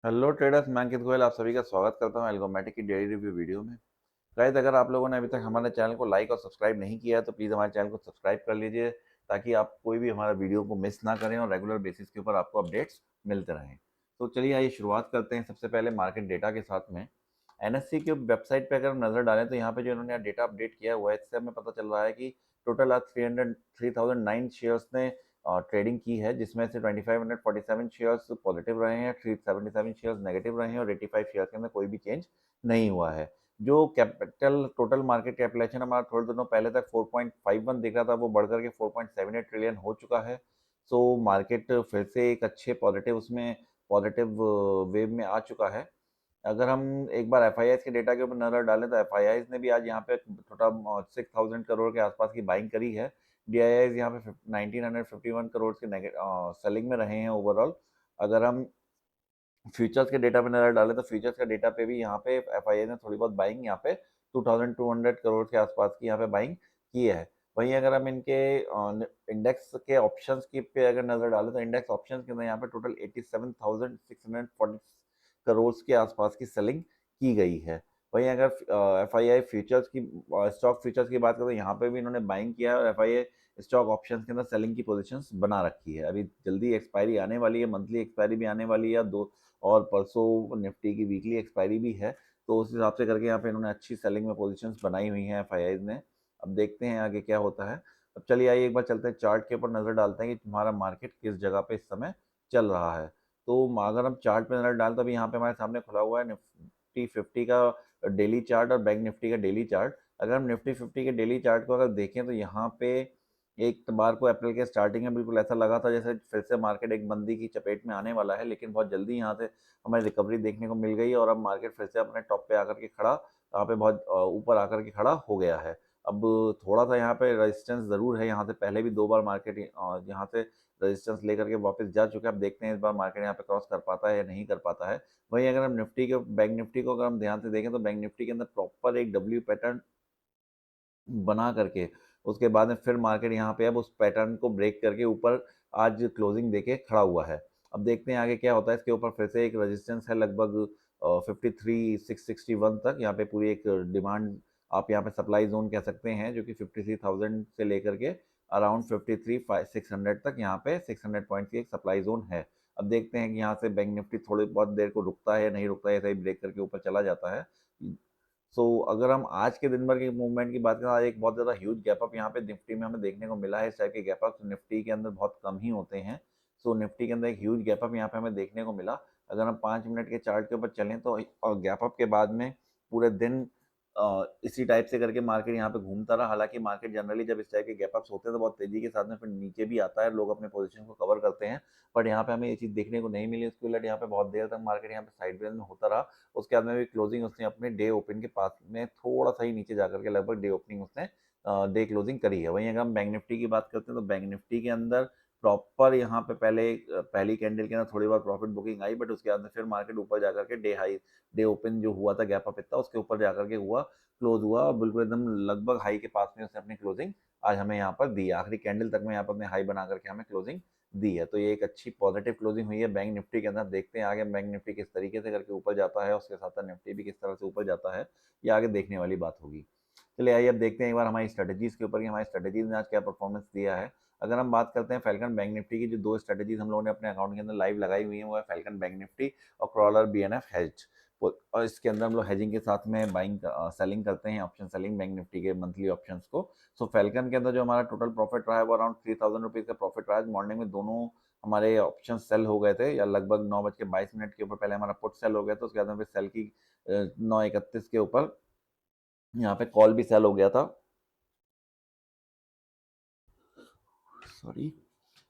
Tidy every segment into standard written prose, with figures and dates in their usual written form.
Hello traders, मैं अंकित गोयल आप सभी का स्वागत करता हूं एल्गोमेटिक की डेली रिव्यू वीडियो में। गाइस, अगर आप लोगों ने अभी तक हमारे चैनल को लाइक और सब्सक्राइब नहीं किया है तो प्लीज़ हमारे चैनल को सब्सक्राइब कर लीजिए, ताकि आप कोई भी हमारा वीडियो को मिस ना करें और रेगुलर बेसिस के ऊपर आपको अपडेट्स मिलते रहें। तो चलिए आइए शुरुआत करते हैं सबसे पहले मार्केट डेटा के साथ में। एनएससी की वेबसाइट पर अगर हम नज़र डालें तो यहाँ पे जो इन्होंने डेटा अपडेट किया हुआ है, इससे हमें पता चल रहा है कि टोटल आज 3009 शेयर्स ने ट्रेडिंग की है, जिसमें से 2547 शेयर्स पॉजिटिव रहे हैं, 377 शेयर्स नेगेटिव रहे हैं और 85 शेयर्स के अंदर कोई भी चेंज नहीं हुआ है। जो कैपिटल टोटल मार्केट कैपिटलाइजेशन हमारा थोड़े दिनों पहले तक 4.51 दिख रहा था, वो बढ़कर के 4.78 ट्रिलियन हो चुका है। सो मार्केट फिर से एक अच्छे पॉजिटिव वेव में आ चुका है। अगर हम एक बार एफआईआईज के डेटा के ऊपर नजर डालें तो एफआईआईज ने भी आज यहाँ पे छोटा 6,000 करोड़ के आसपास की बाइंग करी है। डीआईआईज यहाँ पे 1951 करोड़ के सेलिंग में रहे हैं ओवरऑल। अगर हम फ्यूचर्स के डेटा पे नजर डालें तो फ्यूचर्स के डेटा पे भी यहाँ पे एफआईआई ने थोड़ी बहुत बाइंग यहाँ पे 2200 करोड़ के आसपास की यहाँ पे बाइंग की है। वहीं अगर हम इनके इंडेक्स के ऑप्शंस की पे अगर नजर डालें तो इंडेक्स ऑप्शंस के अंदर यहाँ पे टोटल 87,640 करोड़ के आसपास की सेलिंग की गई है। वहीं अगर एफआईआई फ्यूचर्स की स्टॉक फ्यूचर्स की बात करें तो यहाँ पे भी इन्होंने बाइंग किया है और एफआईआई स्टॉक ऑप्शंस के अंदर सेलिंग की पोजीशंस बना रखी है। अभी जल्दी एक्सपायरी आने वाली है, मंथली एक्सपायरी भी आने वाली है, दो और परसों निफ्टी की वीकली एक्सपायरी भी है। तो उस हिसाब से करके यहाँ पे इन्होंने अच्छी सेलिंग में पोजीशंस बनाई हुई हैं एफआईआईज ने। अब देखते हैं आगे क्या होता है। अब चलिए आइए एक बार चलते हैं चार्ट के ऊपर नज़र डालते हैं कि तुम्हारा मार्केट किस जगह पे इस समय चल रहा है। तो अगर हम चार्ट पे नज़र डालें तो अभी यहाँ पे हमारे सामने खुला हुआ है निफ्टी 50 का डेली चार्ट और बैंक निफ्टी का डेली चार्ट। अगर हम निफ्टी 50 के डेली चार्ट को अगर देखें तो यहाँ पे एक बार को अप्रैल के स्टार्टिंग में बिल्कुल ऐसा लगा था जैसे फिर से मार्केट एक मंदी की चपेट में आने वाला है, लेकिन बहुत जल्दी यहाँ से हमें रिकवरी देखने को मिल गई और अब मार्केट फिर से अपने टॉप पे आकर के खड़ा, यहाँ पे बहुत ऊपर आकर के खड़ा हो गया है। अब थोड़ा सा यहाँ पे रेजिस्टेंस ज़रूर है, यहाँ से पहले भी दो बार मार्केट यहाँ से रेजिस्टेंस लेकर के वापस जा चुके हैं। अब देखते हैं इस बार मार्केट यहाँ पे क्रॉस कर पाता है या नहीं कर पाता है। वहीं अगर हम बैंक निफ्टी को अगर हम ध्यान से देखें तो बैंक निफ्टी के अंदर प्रॉपर एक डब्ल्यू पैटर्न बना करके उसके बाद में फिर मार्केट यहाँ पे अब उस पैटर्न को ब्रेक करके ऊपर आज क्लोजिंग देके खड़ा हुआ है। अब देखते हैं आगे क्या होता है। इसके ऊपर फिर से एक रेजिस्टेंस है लगभग 53,661 तक। यहाँ पे पूरी एक डिमांड, आप यहाँ पे सप्लाई जोन कह सकते हैं, जो कि 53,000 से लेकर के अराउंड 53,600 तक यहाँ पे 600 पॉइंट की एक सप्लाई जोन है। अब देखते हैं कि यहाँ से बैंक निफ्टी थोड़ी बहुत देर को रुकता है या नहीं रुकता है, ऐसा ही ब्रेक करके ऊपर चला जाता है। अगर हम आज के दिन भर के मूवमेंट की बात करें, आज एक बहुत ज़्यादा ह्यूज गैप अप यहाँ पे निफ्टी में हमें देखने को मिला है। इस टाइप के गैप अप निफ्टी के अंदर बहुत कम ही होते हैं। निफ्टी के अंदर एक ह्यूज गैप अप यहाँ पे हमें देखने को मिला। अगर हम 5 मिनट के चार्ट के ऊपर चलें तो गैप अप के बाद में पूरे दिन इसी टाइप से करके मार्केट यहाँ पे घूमता रहा। हालांकि मार्केट जनरली जब इस टाइप के गैप अप्स होते हैं तो बहुत तेजी के साथ में फिर नीचे भी आता है, लोग अपने पोजीशन को कवर करते हैं। बट यहाँ पे हमें ये चीज़ देखने को नहीं मिली। उसके उलट यहाँ पे बहुत देर तक मार्केट यहाँ पे साइडवेज में होता रहा। उसके बाद में भी क्लोजिंग उसने अपने डे ओपन के पास में थोड़ा सा ही नीचे जाकर के लगभग डे ओपनिंग उसने डे क्लोजिंग करी है। वहीं अगर हम बैंक निफ्टी की बात करते हैं तो बैंक निफ्टी के अंदर प्रॉपर यहाँ पे पहली कैंडल के अंदर थोड़ी बहुत प्रॉफिट बुकिंग आई, बट उसके बाद में फिर मार्केट ऊपर जाकर के डे ओपन जो हुआ था गैप अप इतना, उसके ऊपर जाकर के क्लोज हुआ और बिल्कुल एकदम लगभग हाई के पास में उसने अपनी क्लोजिंग आज हमें यहाँ पर दी। आखिरी कैंडल तक में यहाँ पर अपने हाई बना करके हमें क्लोजिंग दी है। तो ये एक अच्छी पॉजिटिव क्लोजिंग हुई है बैंक निफ्टी के अंदर। देखते हैं आगे बैंक निफ्टी किस तरीके से करके ऊपर जाता है, उसके साथ साथ निफ्टी भी किस तरह से ऊपर जाता है, ये आगे देखने वाली बात होगी। चलिए आइए अब देखते हैं एक बार हमारी स्ट्रेटेजीज के ऊपर कि हमारी स्ट्रेटेजीज ने आज क्या परफॉर्मेंस दिया है। अगर हम बात करते हैं फैल्कन बैंक निफ्टी की, जो दो स्ट्रेटेजीज हम लोगों ने अपने अकाउंट के अंदर लाइव लगाई हुई है, वो है फैल्कन बैंक निफ्टी और क्रॉलर बीएनएफ हेज। और इसके अंदर हम लोग हेजिंग के साथ में बाइंग सेलिंग करते हैं, ऑप्शन सेलिंग बैंक निफ्टी के मंथली ऑप्शंस को। फैल्कन के अंदर जो हमारा टोटल प्रॉफिट रहा है वो अराउंड 3,000 रुपीज़ का प्रॉफिट रहा है। मॉर्निंग में दोनों हमारे ऑप्शन सेल हो गए थे, या लगभग 9:22 के ऊपर पहले हमारा पुट सेल हो गया था, उसके बाद में फिर सेल की 9:31 के ऊपर यहाँ पे कॉल भी सेल हो गया था। सॉरी,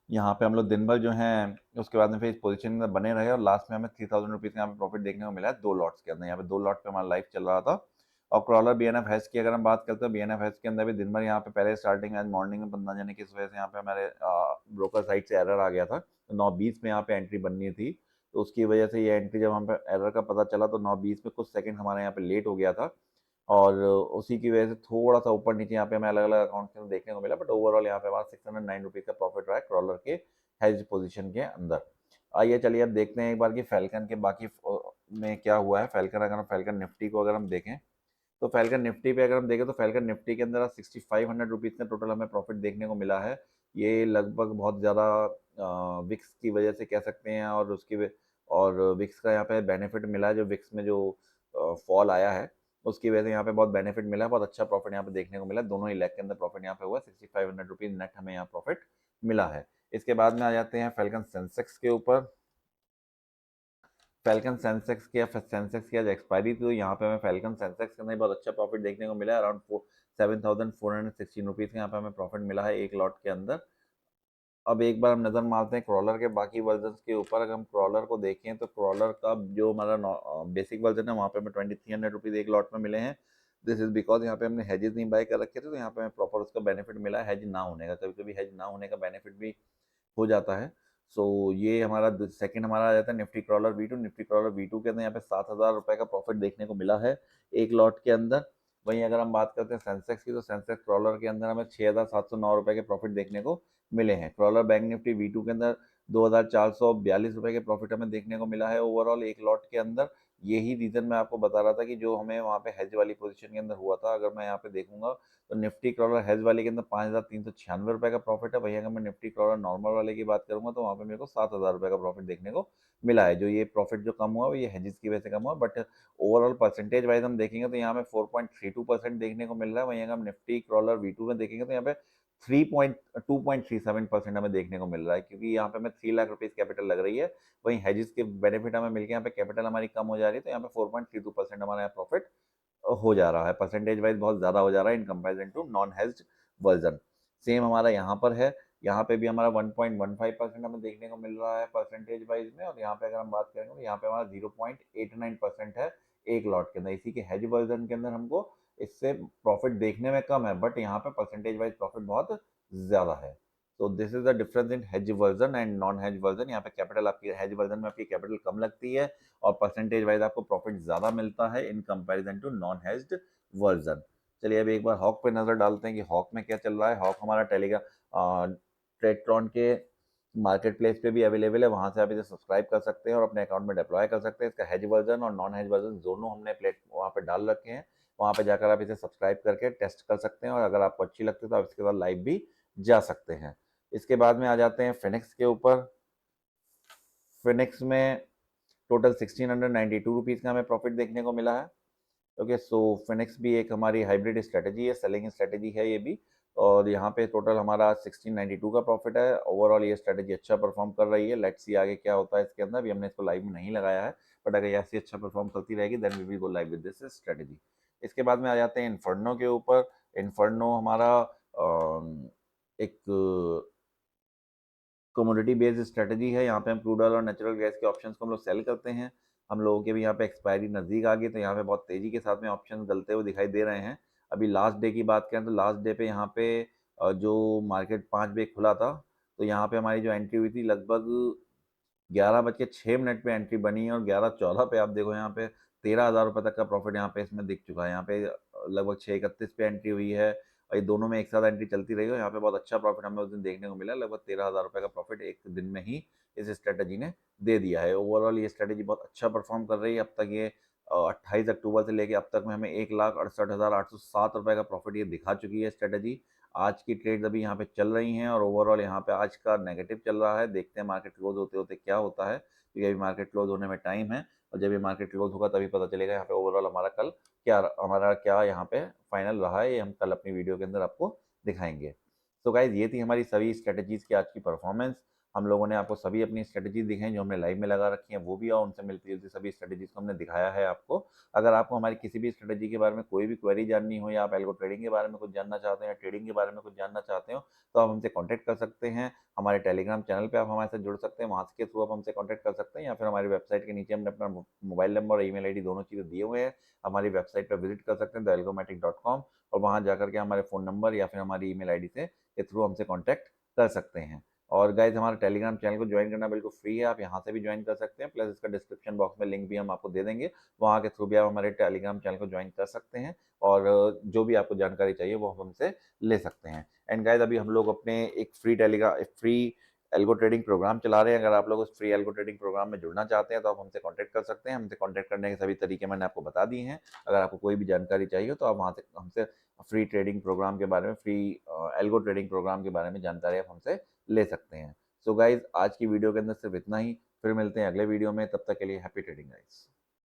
यहाँ पे हम लोग दिन भर जो है उसके बाद में फिर इस पोजीशन में बने रहे और लास्ट में हमें 3,000 रुपीज़ का यहाँ पे प्रॉफिट देखने को मिला है दो लॉट्स के अंदर। यहाँ पे दो लॉट पे हमारा लाइफ चल रहा था। और क्रॉलर बीएनएफ हैश की अगर हम बात करते हैं, बीएनएफ हैश के अंदर भी दिन भर यहाँ पे पहले स्टार्टिंग आज मॉर्निंग में बंदा जाने किस वजह से यहाँ पे हमारे ब्रोकर साइड से एरर आ गया था, तो 9:20 में यहाँ पे एंट्री बननी थी। तो उसकी वजह से ये एंट्री जब हम पे एरर का पता चला तो 9:20 में कुछ सेकंड हमारे यहाँ पे लेट हो गया था और उसी की वजह से थोड़ा सा ऊपर नीचे यहाँ पे हमें अलग अलग अकाउंट के अंदर देखने को मिला। बट ओवरऑल यहाँ पे हमारा 609 रुपीज़ का प्रॉफिट रहा है क्रॉलर के हेज पोजीशन के अंदर। आइए चलिए अब देखते हैं एक बार कि फैल्कन के बाकी में क्या हुआ है। फैल्कन अगर हम फैल्कन निफ्टी को अगर हम देखें तो फैल्कन निफ्टी पे अगर हम देखें तो फैल्कन निफ्टी के अंदर 6500 रुपीज़ का टोटल हमें प्रॉफिट देखने को मिला है। ये लगभग बहुत ज़्यादा विक्स की वजह से कह सकते हैं, और और विक्स का यहाँ पे बेनिफिट मिला है। जो विक्स में जो फॉल आया है उसकी वजह से यहाँ पे बहुत बेनिफिट मिला है, बहुत अच्छा प्रॉफिट यहाँ पे देखने को मिला है। दोनों ही लेग के अंदर प्रॉफिट यहाँ पे हुआ है। 6500 रुपीज़ नेट हमें यहाँ प्रॉफिट मिला है। इसके बाद में आ जाते हैं फैल्कन सेंसेक्स के ऊपर। फैल्कन सेंसेक्स की आज एक्सपायरी थी, तो यहाँ पे हमें फैल्कन सेंसेक्स के अंदर बहुत अच्छा प्रॉफिट देखने को मिला है। अराउंड 7416 रुपीज़ का यहाँ पे हमें प्रॉफिट मिला है एक लॉट के अंदर। अब एक बार हम नज़र मारते हैं क्रॉलर के बाकी वर्जन्स के ऊपर। अगर हम क्रॉलर को देखें तो क्रॉलर का जो हमारा बेसिक वर्जन है वहाँ पे हमें 2300 रुपीज़ एक लॉट में मिले हैं। दिस इज़ बिकॉज यहाँ पे हमने हेजेस नहीं बाय कर रखे थे, तो यहाँ पे हमें प्रॉपर उसका बेनिफिट मिला है हेज ना होने का। कभी कभी हेज ना होने का बेनिफिट भी हो जाता है। सो ये हमारा सेकंड हमारा आ जाता है Nifty crawler V two. Nifty crawler V two के अंदर यहाँ पे 7000 रुपये का प्रॉफिट देखने को मिला है एक लॉट के अंदर। वहीं अगर हम बात करते हैं सेंसेक्स की, तो सेंसेक्स क्रॉलर के अंदर हमें 6709 रुपये के प्रॉफिट देखने को मिले हैं। Crawler bank Nifty V two के अंदर 2442 रुपये के प्रॉफिट हमें देखने को मिला है ओवरऑल एक लॉट के अंदर। यही रीज़न मैं आपको बता रहा था कि जो हमें वहाँ पे हेज वाली पोजीशन के अंदर हुआ था, अगर मैं यहाँ पे देखूंगा तो निफ्टी क्रॉलर हेज वाले के अंदर 5396 रुपये का प्रॉफिट है। वहीं अगर मैं निफ्टी क्रॉलर नॉर्मल वाले की बात करूंगा तो वहाँ पे मेरे को 7000 रुपये का प्रॉफिट देखने को मिला है। जो ये प्रॉफिट जो कम हुआ वो ये हेजेस की वजह से कम हुआ, बट ओवरऑल परसेंटेज वाइज हम देखेंगे तो यहाँ पे 4.32% देखने को मिल रहा है। वहीं अगर हम निफ्टी क्रॉलर वी टू में देखेंगे तो यहाँ पे 2.37% हमें देखने को मिल रहा है, क्योंकि यहाँ पे हमें 3 लाख रुपीज़ कैपिटल लग रही है। वहीं हेजेस के बेनिफिट हमें मिलके यहाँ पे कैपिटल हमारी कम हो जा रही है, तो यहाँ पे 4.32% हमारा यहाँ प्रॉफिट हो जा रहा है। परसेंटेज वाइज बहुत ज़्यादा हो जा रहा है in comparison to non hedged version. Same हमारा यहाँ पर है। यहाँ पे भी हमारा 1.15% हमें देखने को मिल रहा है परसेंटेज वाइज में, और यहाँ पे अगर हम बात करेंगे तो यहाँ पे हमारा 0.89% है एक लॉट के अंदर। इसी के हेज वर्जन के अंदर हमको इससे प्रॉफिट देखने में कम है, बट यहाँ पे परसेंटेज वाइज प्रॉफिट बहुत ज़्यादा है। तो this is the difference in hedge version and non hedge version. यहाँ पे कैपिटल आपकी हेज वर्जन में आपकी कैपिटल कम लगती है और परसेंटेज वाइज आपको प्रॉफिट ज़्यादा मिलता है in comparison to non hedged version. चलिए अब एक बार हॉक पे नज़र डालते हैं कि हॉक में क्या चल रहा है। हॉक हमारा ट्रेडट्रॉन के मार्केट प्लेस पे भी अवेलेबल है, वहाँ से आप इसे सब्सक्राइब कर सकते हैं और अपने अकाउंट में डिप्लॉय कर सकते हैं। इसका हेज वर्जन और नॉन हेज वर्जन दोनों हमने प्लेट वहाँ पे डाल रखे हैं। वहाँ पे जाकर आप इसे सब्सक्राइब करके टेस्ट कर सकते हैं, और अगर आपको अच्छी लगती है तो आप इसके साथ लाइव भी जा सकते हैं। इसके बाद में आ जाते हैं फिनिक्स के ऊपर। फिनिक्स में टोटल 1692 रुपीज़ का हमें प्रॉफिट देखने को मिला है। ओके, सो फिनिक्स भी एक हमारी हाइब्रिड स्ट्रेटजी है, सेलिंग स्ट्रेटजी है ये भी। और यहाँ पे टोटल हमारा 1692 का प्रॉफिट है। ओवरऑल ये स्ट्रेटजी अच्छा परफॉर्म कर रही है। लेट्स सी आगे क्या होता है इसके अंदर। भी हमने इसको लाइव में नहीं लगाया है, बट अगर ये ऐसी अच्छा परफॉर्म करती रहेगी then we will go live with this strategy. इसके बाद में आ जाते हैं इन्फर्नो के ऊपर। इन्फर्नो हमारा एक कमोडिटी बेस्ड स्ट्रेटजी है। यहाँ पे हम क्रूड ऑयल और नेचुरल गैस के ऑप्शंस को हम लोग सेल करते हैं। हम लोगों के भी यहाँ पे एक्सपायरी नज़दीक आ गई, तो यहाँ पे बहुत तेज़ी के साथ में ऑप्शन गलते हुए दिखाई दे रहे हैं। अभी लास्ट डे की बात करें तो लास्ट डे पे यहाँ पे जो मार्केट 5 बजे खुला था, तो यहाँ पे हमारी जो एंट्री हुई थी लगभग 11 बज के 6 मिनट पे एंट्री बनी है, और 11:14 पे आप देखो यहाँ पे 13,000 रुपये तक का प्रॉफिट यहाँ पे इसमें दिख चुका है। यहाँ पे लगभग 6:31 पे एंट्री हुई है, और ये दोनों में एक साथ एंट्री चलती रही है। यहाँ पे बहुत अच्छा प्रॉफिट हमें उस दिन देखने को मिला। लगभग 13,000 रुपये का प्रॉफिट एक दिन में ही इस स्ट्रेटजी ने दे दिया है। ओवरऑल ये स्ट्रेटजी बहुत अच्छा परफॉर्म कर रही है। अब तक ये 28 अक्टूबर से लेके अब तक में हमें 1,68,807 रुपये का प्रॉफिट ये दिखा चुकी है स्ट्रेटजी। आज की ट्रेड्स अभी यहाँ पे चल रही हैं, और ओवरऑल यहाँ पे आज का नेगेटिव चल रहा है। देखते हैं मार्केट क्लोज होते होते क्या होता है, क्योंकि अभी मार्केट क्लोज होने में टाइम है, और जब ये मार्केट क्लोज होगा तभी पता चलेगा यहाँ पे ओवरऑल हमारा क्या यहाँ पे फाइनल रहा है। ये हम कल अपनी वीडियो के अंदर आपको दिखाएंगे। तो गाइज ये थी हमारी सभी स्ट्रेटजीज़ की आज की परफॉर्मेंस। हम लोगों ने आपको सभी अपनी स्ट्रेटजीज दिखाई जो हमने लाइव में लगा रखी हैं, वो भी, और उनसे मिलती जुलती सभी स्ट्रेटजीज को हमने दिखाया है आपको। अगर आपको हमारी किसी भी स्ट्रेटजी के बारे में कोई भी क्वेरी जाननी हो, या आप एल्गो ट्रेडिंग के बारे में कुछ जानना चाहते हैं, या ट्रेडिंग के बारे में कुछ जानना चाहते हो, तो आप हमसे कॉन्टैक्ट कर सकते हैं। हमारे टेलीग्राम चैनल पे आप हमारे साथ जुड़ सकते हैं, वहाँ के थ्रू आप हमसे कॉन्टैक्ट कर सकते हैं, या फिर हमारी वेबसाइट के नीचे हमने अपना मोबाइल नंबर और ईमेल आईडी दोनों चीज़ें दिए हुए हैं। हमारी वेबसाइट पर विजिट कर सकते हैं thealgomatic.com, और वहाँ जाकर के हमारे फ़ोन नंबर या फिर हमारी ईमेल आईडी से के थ्रू हमसे कॉन्टैक्ट कर सकते हैं। और गाइज हमारा टेलीग्राम चैनल को ज्वाइन करना बिल्कुल फ्री है, आप यहाँ से भी ज्वाइन कर सकते हैं। प्लस इसका डिस्क्रिप्शन बॉक्स में लिंक भी हम आपको दे देंगे, वहाँ के थ्रू भी आप हमारे टेलीग्राम चैनल को ज्वाइन कर सकते हैं, और जो भी आपको जानकारी चाहिए वो हम हमसे ले सकते हैं। एंड गाइज अभी हम लोग अपने एक फ्री एल्गो ट्रेडिंग प्रोग्राम चला रहे हैं। अगर आप लोग उस फ्री एल्गो ट्रेडिंग प्रोग्राम में जुड़ना चाहते हैं तो आप हमसे कॉन्टैक्ट कर सकते हैं। हमसे कॉन्टैक्ट करने के सभी तरीके मैंने आपको बता दिए हैं। अगर आपको कोई भी जानकारी चाहिए हो तो आप वहाँ से हमसे फ्री ट्रेडिंग प्रोग्राम के बारे में, फ्री एल्गो ट्रेडिंग प्रोग्राम के बारे में जानकारी आप हमसे ले सकते हैं। सो गाइज, आज की वीडियो के अंदर सिर्फ इतना ही। फिर मिलते हैं अगले वीडियो में, तब तक के लिए हैप्पी ट्रेडिंग गाइज।